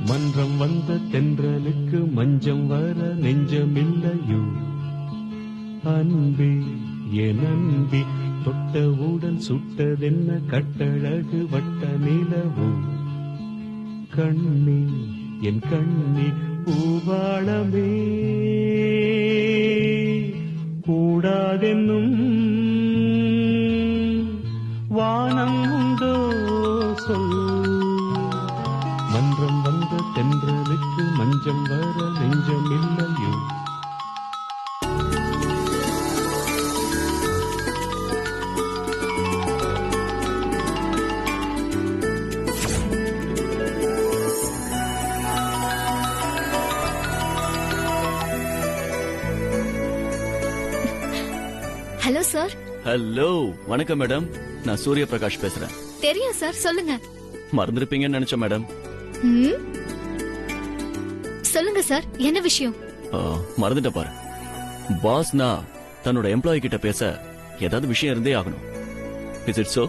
மன்றம் வந்த தென்றலுக்கு மஞ்சம் வர நெஞ்சமில்லையோ அன்பே என் அன்பே தொட்டவுடன் சுட்டதென்ன கட்டழகு வட்ட நிலவோ கண்ணே என் கண்ணே பூவாளமே கூடாதென்னும் வானம் உண்டோ சொல் மன்றம் வந்த தென்றலுக்கு மஞ்சம் வர நெஞ்சம் இல்லையோ ஹலோ சார். ஹலோ, வணக்கம் மேடம். நான் சூரிய பிரகாஷ் பேசுறேன். தெரியும் சார், சொல்லுங்க. மறந்துருப்பீங்கன்னு நினைச்சேன் மேடம். சொல்லுங்க சார், என்ன விஷயம்? மறந்துட்ட பாரு. பாஸ்னா தன்னோட எம்ப்ளாயி கிட்ட பேச ஏதாவது விஷயம் இருந்தே ஆகணும். Is it so?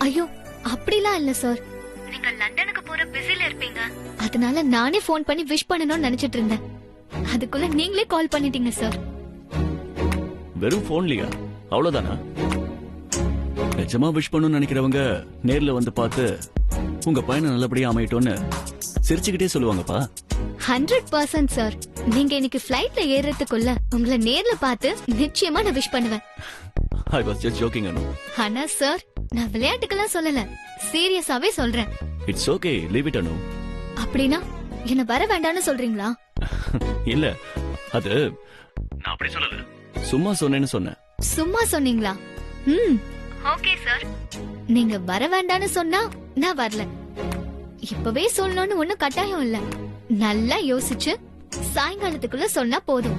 ஐயோ, அப்படிலாம் இல்ல சார். நீங்க லண்டனுக்கு போற பிஸில இருப்பீங்க, அதனால நானே போன் பண்ணி விஷ் பண்ணணும்னு நினைச்சிட்டு இருந்தேன். அதுக்குள்ள நீங்களே கால் பண்ணிட்டீங்க சார். வெறும் போன்லயா? அவ்வளவுதானா? நிஜமா விஷ் பண்ணணும்னு நினைக்கிறவங்க நேர்ல வந்து பார்த்து உங்க பையனை நல்லபடியா அமையட்டோன்னு சிரிச்சுக்கிட்டே சொல்லுவாங்கப்பா. 100% சார். நீங்க இன்னைக்கு ஃளைட்ல ஏறதுக்குள்ள உங்களை நேர்ல பார்த்து நிச்சயமா நான் விஷ் பண்ணுவேன். I was just joking அனு. ஆனா சார், நான் விளையாட்டுக்கெல்லாம் சொல்லல, சீரியஸாவே சொல்றேன். இட்ஸ் ஓகே, லீவ் இட் அனு. அப்படின்னா என்ன வர வேண்டாம்னு சொல்றீங்களா? இல்ல, அது நான் அப்படி சொல்லல, சும்மா சொன்னேன்னு சொன்னேன். சும்மா சொன்னீங்களா? Okay sir. நீங்க வர வேண்டாம்னு சொன்னா நான் வரல. இப்பவே சொல்லணும்னு ஒண்ணும் கட்டாயம் இல்ல. நல்லா யோசிச்சு சாயங்காலத்துக்குள்ள சொன்னா போதும்.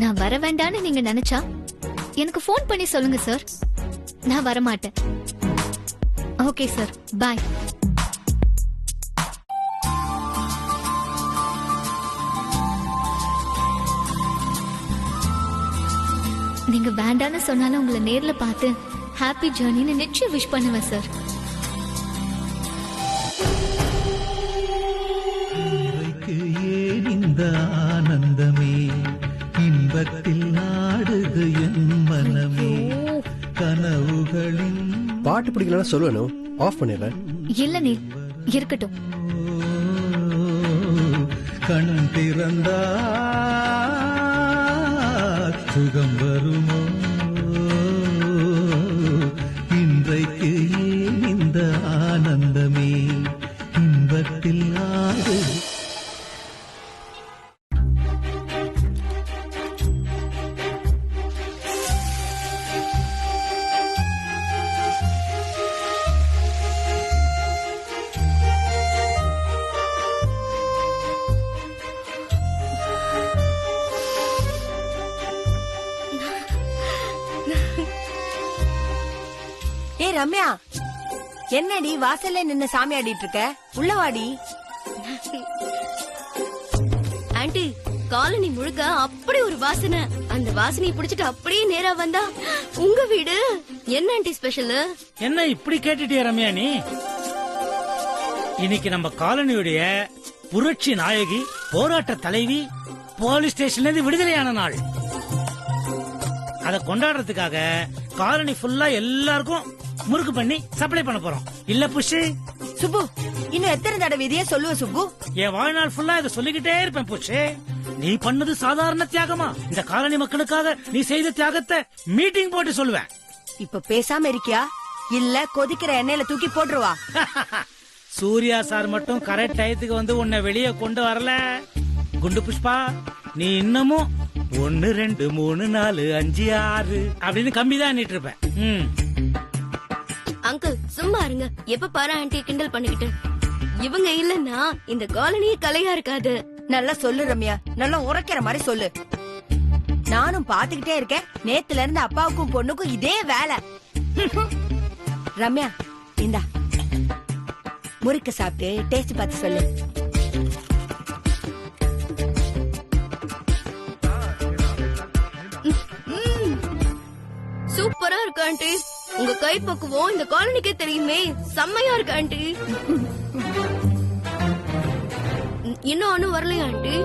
நான் வர வேண்டாம்னு நீங்க நினைச்சா எனக்கு போன் பண்ணி சொல்லுங்க சார். நான் வர மாட்டேன். ஓகே சார், பாய். நீங்க வேண்டான்னு சொன்னாலும் உங்களை நேர்ல பார்த்து ஹாப்பி ஜர்னின்னு நிச்சயம் விஷ் பண்ணுவேன் சார். ஏன் இந்த ஆனந்தமே இன்பத்தில் நாடுது என் மனமே கனவுகளின். பாட்டு பிடிக்கலன்னா சொல்லணும், ஆஃப் பண்ணிடுறேன். இல்ல நீ இருக்கட்டும். கண் திறந்தா சுகம் வருமோ இன்றைக்கு ஏன் இந்த ஆனந்தமே இன்பத்தில் ஆடு. ரம்யா, என்னடி வாசல்ல நின்னு சாமி ஆடிட்டு இருக்க? உள்ளவாடி. ஆண்டி, காலனி முழுக்க அப்படி ஒரு வாசனை. அந்த வாசனையை புடிச்சிட்டு அப்படியே நேரா வந்தா உங்க வீடு. என்ன ஆண்டி ஸ்பெஷல்? என்ன இப்படி கேட்டுட்டியா ரம்யா நீ? இன்னைக்கு நம்ம காலனியுடைய புரட்சி நாயகி, போராட்ட தலைவி போலீஸ் ஸ்டேஷன்ல இருந்து விடுதலையான நாள். அத கொண்டாடுறதுக்காக காலனி ஃபுல்லா எல்லாருக்கும் முறுக்கு பண்ணி சப்ளை பண்ண போறோம். இல்ல புஷ்? சுப்பு, இன்னும் எத்தனை தடவை இதையே சொல்லுவ சுப்பு? என் வாழ்நாள் ஃபுல்லா இதை சொல்லிக்கிட்டே இருப்பேன் புஷ். நீ பண்ணது சாதாரண தியாகமா? இந்த காலனி மக்களுக்காக நீ செய்த தியாகத்தை மீட்டிங் போட்டு சொல்லுவேன். இப்ப பேசாம இருக்கியா இல்ல கொதிக்கிற எண்ணெயில தூக்கி போட்டுருவா? சூர்யா சார் மட்டும் கரெக்ட் டயத்துக்கு வந்து உன்னை வெளியே கொண்டு வரல குண்டு புஷ்பா, நீ இன்னமும் 1 2 3 4 5 6 அப்படின்னு கம்பிதான் எண்ணிட்டு இருப்பேன். அங்கிள் சும்மா இருங்க. எப்ப பாரு ஆண்டி கிண்டல் பண்ணிக்கிட்டு. இவங்க இல்லன்னா இந்த காலனியே கலையா இருக்காது. நல்லா சொல்லு ரம்யா, நல்லா உரைக்கிற மாதிரி சொல்லு. நானும் பாத்துக்கிட்டே இருக்கேன். நேத்துல இருந்து அப்பாவுக்கும் பொண்ணுக்கும் இதே வேலை. ரம்யா, இந்தா முறுக்கு சாப்பிட்டு டேஸ்ட் பார்த்து சொல்லு. சூப்பரா இருக்கு ஆண்டி. உங்க கை பக்குவம் இந்த காலனிக்கே தெரியுமே. செம்மையா இருக்கு ஆண்டி. இன்னும் அனு வரலையா ஆண்டி?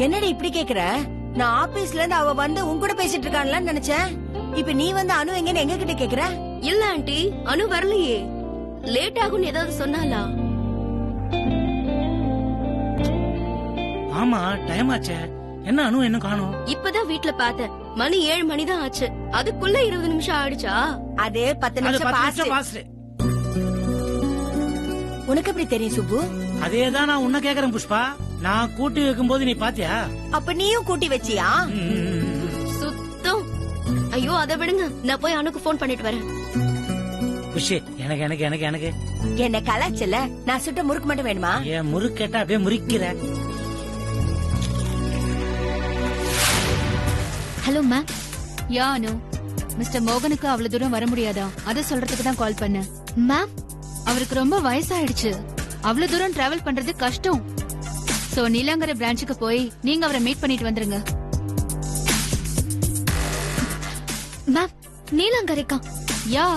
என்னடி இப்படி கேக்குற? நான் ஆபீஸ்ல இருந்து அவ வந்து உன் கூட பேசிட்டு இருக்கான்ல நினைச்சேன். இப்ப நீ வந்து அனு எங்கன்னு எங்க கிட்ட கேக்குற? இல்ல ஆண்டி, அனு வரலையே. லேட் ஆகும்னு ஏதாவது சொன்னாலா? ஆமா, டைம் ஆச்சே. என்ன அனு என்ன காணோம்? இப்பதான் வீட்ல பார்த்தேன். மணி 7 மணிதான் ஆச்சு. அதுக்குள்ள 20 நிமிஷம் ஆயிடுச்சா? அது 10 அது நிமிஷம் 10 பாஸ். நிமிஷம் பாஸ்ட். உனக்கு எப்படி தெரியும் சுப்பு? அதேதான் நான் உன்ன கேக்குறேன் புஷ்பா. நான் கூட்டி வைக்கும் போது நீ பாத்தியா? அப்ப நீயும் கூட்டி வச்சியா? சுத்தம். ஐயோ அதை விடுங்க, நான் போய் அனுக்கு போன் பண்ணிட்டு வரேன். புஷி, எனக்கு எனக்கு எனக்கு எனக்கு என்ன கலாச்சல? நான் சுட்ட முறுக்கு மட்டும் வேணுமா? ஏன் முறுக்கு கேட்டா அப்படியே முறிக்கிற? Hello ma'am. Yeah Anu, mister மோகனுக்கு அவ்வளவு தூரம் வர முடியாதா? அத சொல்றதுக்கு தான் கால் பண்ணேன். மேம், அவருக்கு ரொம்ப வயசாயிடுச்சு. அவ்வளவு தூரம் டிராவல் பண்றது கஷ்டம். சோ நீலாங்கரை பிரான்ச்சுக்கு போய் நீங்க அவரை மீட் பண்ணிட்டு வந்துருங்க. மேம், நீலாங்கரைக்கா? யா,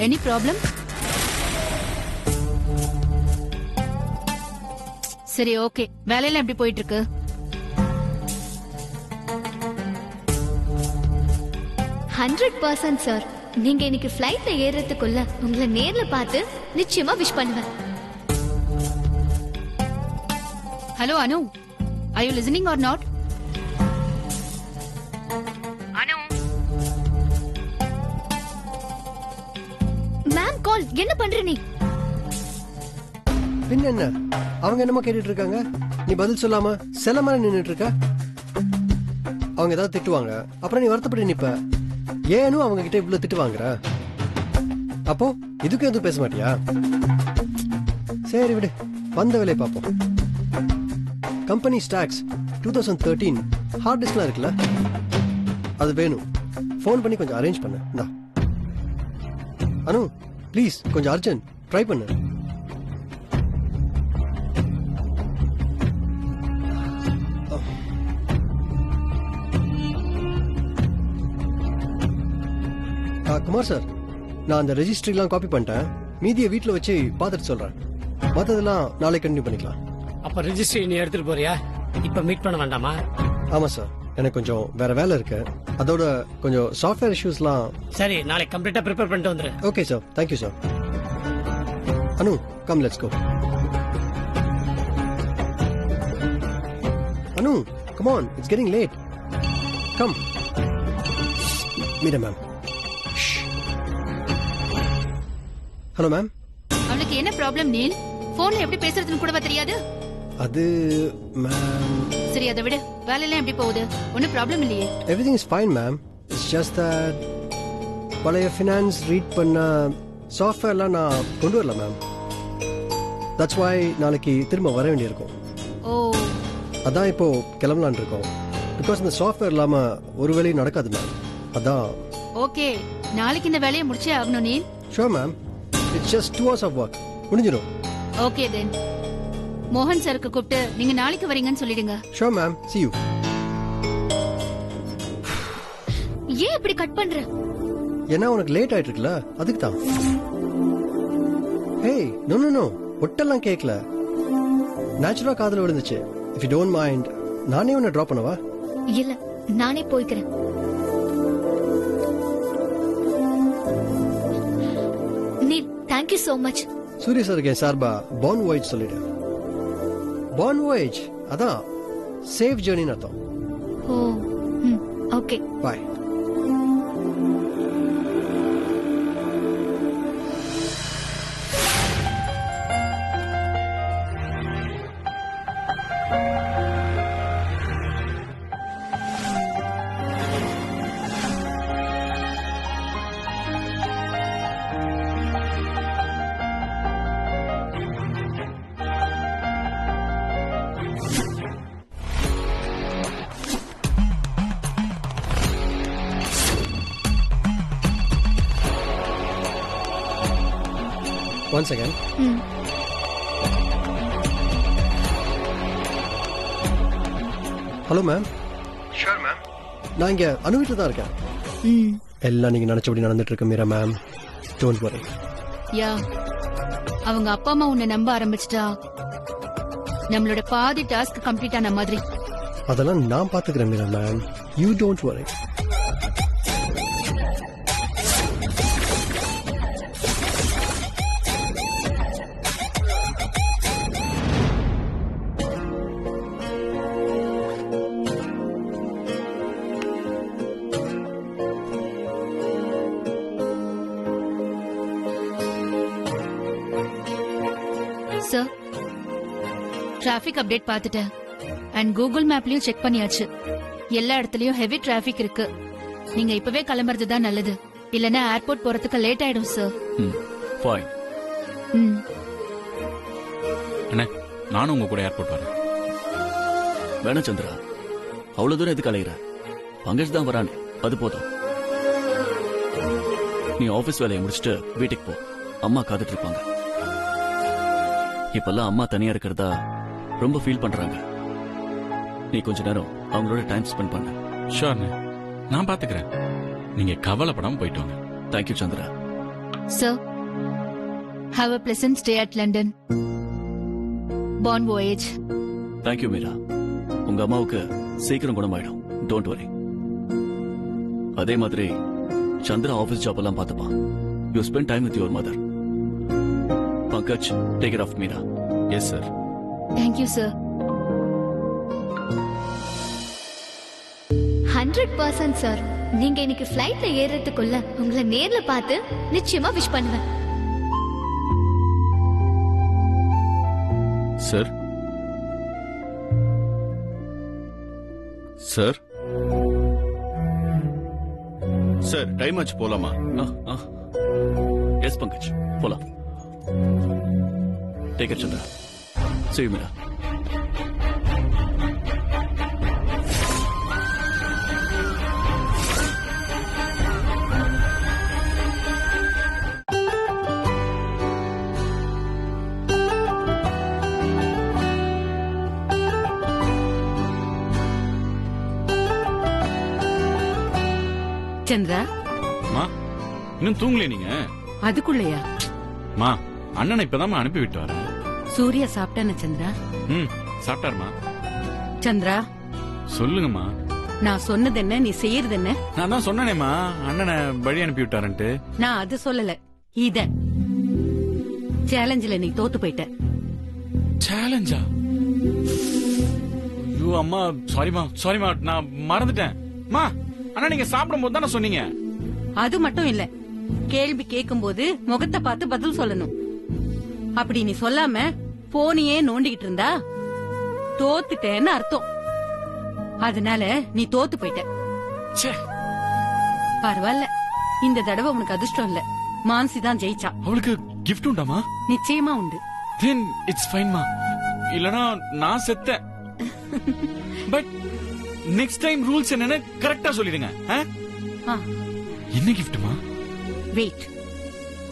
எனி ப்ராப்ளம்? சரி, ஓகே. வேலையெல்லாம் எப்படி போயிட்டு இருக்கு? சார். நீங்க இன்னைக்கு ஃபிளைட்ல ஏறதுக்குள்ள உங்களை நேர்ல பார்த்து நிச்சயமா விஷ் பண்ணுவேன். Hello Anu, are you listening or not? Anu, ma'am call. என்ன பண்ற நீ? பின்ன என்ன, அவங்க என்னமோ கேட்டுட்டு இருக்காங்க, நீ பதில் சொல்லாம சில மாதிரி நின்னுட்டு இருக்க. அவங்க ஏதாவது திட்டுவாங்க, அப்புறம் நீ வருத்தப்பட்டு நிப்ப. ஏனும் அவங்க கிட்ட இவ்வளவு திட்டு வாங்குற? அப்போ இதுக்கு எதுவும் பேச மாட்டியா? சரி விடு, வந்த வேலையை பார்ப்போம். கம்பெனி ஸ்டாக்ஸ் 2013 ஹார்ட் டிஸ்க்லாம் இருக்குல்ல, அது வேணும். ஃபோன் பண்ணி கொஞ்சம் அரேஞ்ச் பண்ணு. இந்தா. அனு ப்ளீஸ், கொஞ்சம் அர்ஜென்ட், ட்ரை பண்ணு. குமார் சார், நான் அந்த ரெஜிஸ்ட்ரிலாம் காப்பி பண்ணிட்டேன். மீதியை வீட்டில் வச்சு பார்த்துட்டு சொல்றேன். மற்றதெல்லாம் நாளைக்கு கண்டினியூ பண்ணிக்கலாம். அப்ப ரெஜிஸ்ட்ரி நீ எடுத்துட்டு போறியா? இப்ப மீட் பண்ண வேண்டாமா? ஆமா சார், எனக்கு கொஞ்சம் வேற வேலை இருக்கு. அதோட கொஞ்சம் சாஃப்ட்வேர் இஷ்யூஸ்லாம். சரி, நாளைக்கு கம்ப்ளீட்டா ப்ரிப்பேர் பண்ணிட்டு வந்துரு. Okay sir, thank you sir. Anu, come let's go. Anu, come on, it's getting late. Come meet ma'am. Hello ma'am. அவளுக்கு என்ன ப்ராப்ளம் நீல்? போன்ல எப்படி பேசுறதுன்னு கூடவா தெரியாது? அது மேம். சரி, அதை விட வேலையெல்லாம் எப்படி போகுது? ஒன்னும் ப்ராப்ளம் இல்லையே? Everything is fine ma'am. It's just that பழைய ஃபினான்ஸ் ரீட் பண்ண சாஃப்ட்வேர்லாம் நான் கொண்டு வரல மேம். தட்ஸ் வை நாளைக்கு திரும்ப வர வேண்டியிருக்கும். ஓ, அதான் இப்போ கிளம்பலான் இருக்கோம். பிகாஸ் இந்த சாஃப்ட்வேர் இல்லாம ஒரு வேலையும் நடக்காது மேம். அதான். ஓகே, நாளைக்கு இந்த வேலையை முடிச்சே ஆகணும் Neel. Sure ma'am. It's just 2 hours of work. முடிஞ்சிடும். Okay then. மோகன் சாருக்கு கூப்பிட்டு நீங்க நாளைக்கு வரீங்கன்னு சொல்லிடுங்க. Sure ma'am. see you. ஏன் இப்படி கட் பண்ற? ஏன்னா உனக்கு லேட் ஆயிட்டு இருக்குல்ல, அதுக்கு தான். ஹே, நோ நோ நோ, ஒட்டெல்லாம் கேட்கல. நேச்சுரலா காதுல விழுந்துச்சு. இஃப் யூ டோன்ட் மைண்ட், நானே உன்னை டிராப் பண்ணவா? இல்ல, நானே போய்க்கிறேன். நீ தேங்க் யூ so much. சூரிய சாருக்கு சார்பா பான் வாய்ஸ் சொல்லிடு. பான் வாய்ஸ் அதான் சேஃப் ஜர்னின்னு அர்த்தம். ஓ, ஓகே. பாய். Once again. Hello ma'am. Sure ma'am. நான் இங்க அனு வீட்டில் தான் இருக்கேன். எல்லாம் நீங்க நினைச்சபடி நடந்துட்டு இருக்கு மீரா மேம். Don't worry. யா, அவங்க அப்பா அம்மா உன்னை நம்ப ஆரம்பிச்சிட்டா நம்மளோட பாதி டாஸ்க் கம்ப்ளீட் ஆன மாதிரி. அதெல்லாம் நான் பாத்துக்கிறேன் Meera ma'am, you don't worry. Sir, traffic update பார்த்துட்டேன் அண்ட் கூகுள் மேப்லயும் செக் பண்ணியாச்சு. எல்லா இடத்துலயும் ஹெவி டிராபிக் இருக்கு. நீங்க இப்பவே கிளம்புறது தான் நல்லது, இல்லனா ஏர்போர்ட் போறதுக்கு லேட் ஆயிடும் சார். ஃபைன். அண்ணே, நானும் உங்க கூட ஏர்போர்ட் வரேன். வேணா சந்திரா, அவ்வளவு தூரம் எதுக்கு அலையிற? பங்கஜ் தான் வரானே, அது போதும். நீ ஆபீஸ் வேலையை முடிச்சுட்டு வீட்டுக்கு போ, அம்மா காத்துட்டு இருப்பாங்க. இப்பெல்லாம் அம்மா தனியா இருக்கிறதா ரொம்ப ஃபீல் பண்றாங்க. நீ கொஞ்ச நேரம் அவங்களோட டைம் ஸ்பெண்ட் பண்ண. ஷூர்ண்ணே, நான் பாத்துக்கிறேன். நீங்க கவலைப்படாம போயிட்டு வாங்க. Thank you Chandra. Sir, have a pleasant stay at London. Bon voyage. Thank you Meera. உங்க அம்மாவுக்கு சீக்கிரம் குணமாயிடும், டோன்ட் வரி. அதே மாதிரி சந்திரா ஆபீஸ் ஜாப் எல்லாம் பார்த்துப்பான். You spend time with your mother. Pankaj, take care of Meera. Yes sir. Thank you sir. 100% sir. நீங்க இன்னைக்கு ஃபிளைட்ல ஏறதுக்குள்ள உங்களை நேர்ல பார்த்து நிச்சயமா விஷ் பண்ணுவேன். சார், சார், சார், டைம் ஆச்சு, போலாமா? எஸ் பங்கஜ், போலாம். Take care Chandra. See you, Meera. Chandra, மா, இன்னும் தூங்கலையே நீங்க? அதுக்குள்ளயா? மா, அண்ணனை இப்பதான் அனுப்பி விட்டு வரேன். சூர்யா சாப்பிட்டான சந்திரா? சாப்பிட்டாருமா. சந்திரா, சொல்லுங்கம்மா. நான் சொன்னது என்ன, நீ செய்யறது என்ன? நான் தான் சொன்னேனேம்மா, அண்ணனை வழி அனுப்பி விட்டாருன்ட்டு. நான் அது சொல்லல, இத சேலஞ்சில நீ தோத்து போயிட்ட. சேலஞ்சா? ஐயோ அம்மா, சாரிமா, நான் மறந்துட்டேன். மா, அண்ணா நீங்க சாப்பிடும் போது தானே சொன்னீங்க. அது மட்டும் இல்ல, கேள்வி கேட்கும் போது முகத்தை பார்த்து பதில் சொல்லணும். அப்படி நீ சொல்லாம போனியே நோண்டிக்கிட்டு இருந்தா தோத்துட்டேன்னு அர்த்தம். அதனால நீ தோத்து போயிட்ட. பரவாயில்ல, இந்த தடவை உனக்கு அதிர்ஷ்டம் இல்ல, மான்சி தான் ஜெயிச்சா. அவளுக்கு கிஃப்ட் உண்டாமா? நிச்சயமா உண்டு. Then it's fine மா. இல்லனா நான் செத்தேன். பட் நெக்ஸ்ட் டைம் ரூல்ஸ் என்னன்னு கரெக்டா சொல்லிடுங்க. என்ன கிஃப்ட்மா? வெயிட்.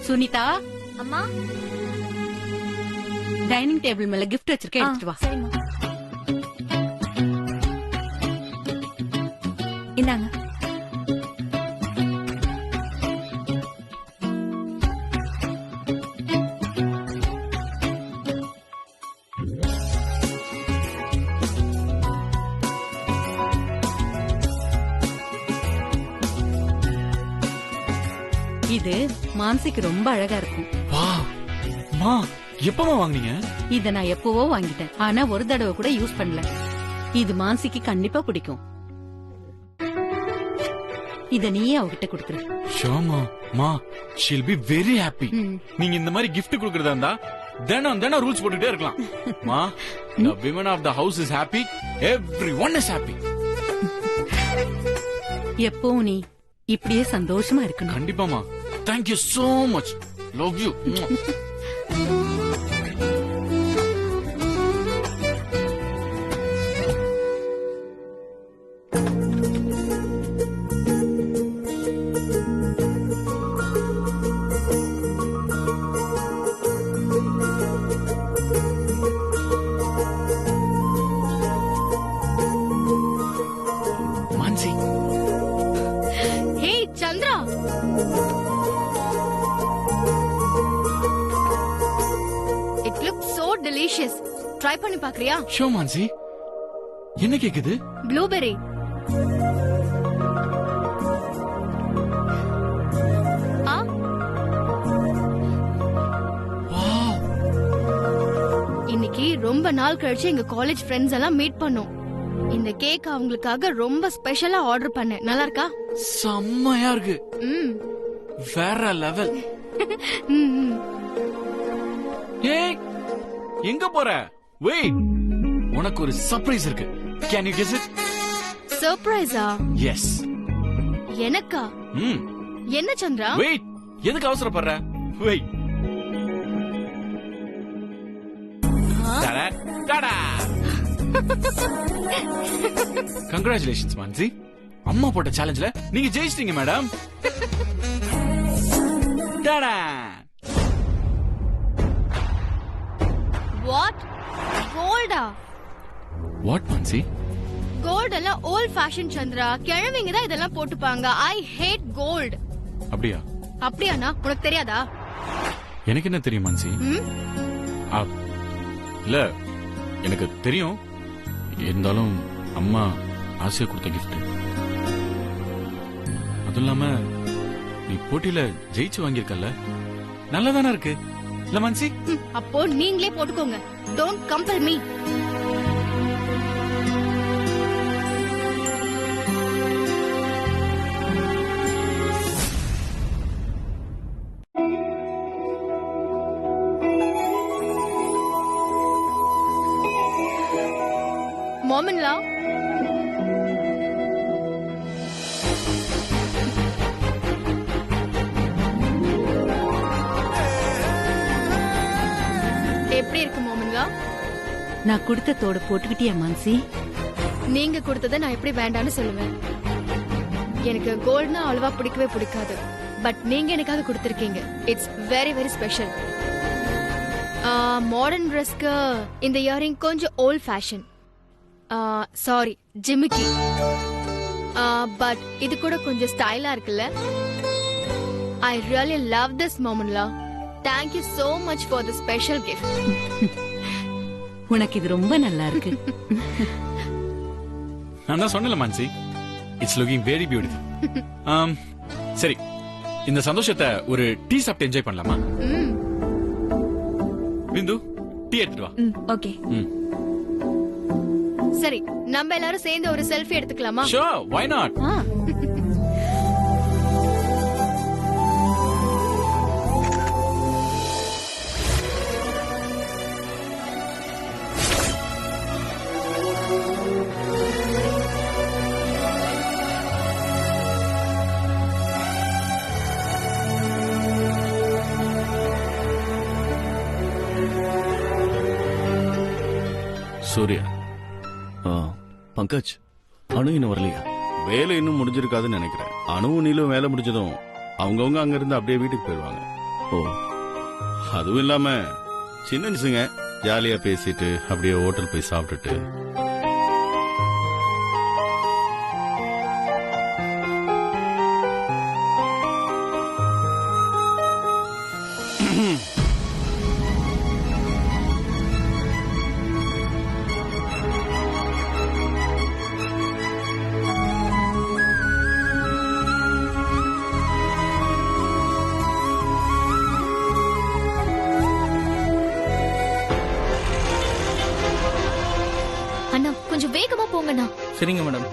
சுனிதா, அம்மா, டைனிங் டேபிள் மேல கிஃப்ட் வச்சிருக்கேன், எடுத்துட்டு வா. சரிம்மா. இந்தாங்க. இது மான்சிக்கு ரொம்ப அழகா இருக்கும். வாவ் மா, எப்பமா வாங்குனீங்க? இத நான் எப்பவோ வாங்கிட்டேன், ஆனா ஒரு தடவை கூட யூஸ் பண்ணல. இது மான்சிக்கு கண்டிப்பா பிடிக்கும். இத நீயே அவகிட்ட கொடுத்துரு. ஷோமா மா, she'll be very happy. நீங்க இந்த மாதிரி gift கொடுக்கறதா இருந்தா தினம் ரூல்ஸ் போட்டுட்டே இருக்கலாம். மா, the women of the house is happy, everyone is happy. எப்பவும் நீ இப்படியே சந்தோஷமா இருக்கணும். கண்டிப்பாமா. Thank you so much. Love you. Mansi. Hey Chandra, try பண்ணி பாக்குறியா? ஷோ மான்சி, என்ன கேக்குது? ப்ளூபெர்ரி. இன்னைக்கு ரொம்ப நாள் கழிச்சு எங்க காலேஜ் ஃப்ரெண்ட்ஸ் எல்லாம் மீட் பண்ணோம். இந்த கேக் அவங்களுக்காக ரொம்ப ஸ்பெஷலா ஆர்டர் பண்ணேன். நல்லா இருக்கா? செம்மையா இருக்கு. வேற லெவல். ஏய், எங்க போற? வெயிட், உனக்கு ஒரு சர்ப்ரைஸ் இருக்கு. Can you guess it? சர்ப்ரைஸா? எஸ். எனக்கா? என்ன சந்திரா? வெயிட், எதுக்கு அவசரப்படுற? வெயிட். கங்க்ராச்சுலேஷன்ஸ் மான்சி, அம்மா போட்ட சேலஞ்ச்ல நீங்க ஜெயிச்சிட்டீங்க மேடம். வாட்? கோல்டா? வாட் மான்சி? கோல்ட் எல்லாம் ஓல்ட் ஃபேஷன் சந்திரா. கிழவிங்க தான் இதெல்லாம் போட்டுப்பாங்க. I hate gold. அப்படியா? அப்படியானா உனக்கு தெரியாதா? எனக்கு என்ன தெரியும் மான்சி? இல்ல, எனக்கு தெரியும். இருந்தாலும் அம்மா ஆசையா கொடுத்த கிஃப்ட். அதுவும் இல்லாம நீ போட்டியில ஜெயிச்சு வாங்கியிருக்கல, நல்லதானே இருக்கு இல்ல மான்சி? அப்போ நீங்களே போட்டுக்கோங்க. Don't compel me. மோமன்லா, எப்படி இருக்கு மோமன்லா? நான் கொடுத்ததோட போட்டுக்கிட்டியா மான்சி? நீங்க கொடுத்ததை நான் எப்படி வேண்டான்னு சொல்லுவேன்? எனக்கு கோல்ட்னா அவ்வளவா பிடிக்கவே பிடிக்காது. பட் நீங்க எனக்காக கொடுத்திருக்கீங்க. It's very very special. Modern ட்ரெஸ்க்கு இந்த இயரிங் கொஞ்சம் ஓல்ட் ஃபேஷன். சாரி, ஜிமிக்கி. பட் இது கூட கொஞ்சம் ஸ்டைலா இருக்குல்ல? ஐ ரியலி லவ் திஸ் மோமன்லா. Thank you so much for the special gift. உனக்கு இது ரொம்ப நல்லா இருக்கு. நான் தான் சொன்னல Mansi, it's looking very beautiful. சரி, இந்த சந்தோஷத்தை ஒரு டீ சாப்பிட்டு என்ஜாய் பண்ணலாமா? பிந்து, டீ எடுத்துட்டு வா. ஓகே. சரி, நம்ம எல்லாரும் சேர்ந்து ஒரு செல்ஃபி எடுத்துக்கலாமா? Sure, why not? Surya, Pankaj, அனு இன்னும் வரலையா? வேலை இன்னும் முடிஞ்சிருக்காதுன்னு நினைக்கிறேன். அணுவும் நீலும் வேலை முடிஞ்சதும் அவங்கவுங்க அங்க இருந்து அப்படியே வீட்டுக்கு போயிடுவாங்க. ஓ, அதுவும் இல்லாம சின்ன நிசுங்க ஜாலியா பேசிட்டு அப்படியே ஹோட்டல் போய் சாப்பிட்டுட்டு கொஞ்சம் வேகமா போங்கண்ணா. சரிங்க மேடம்.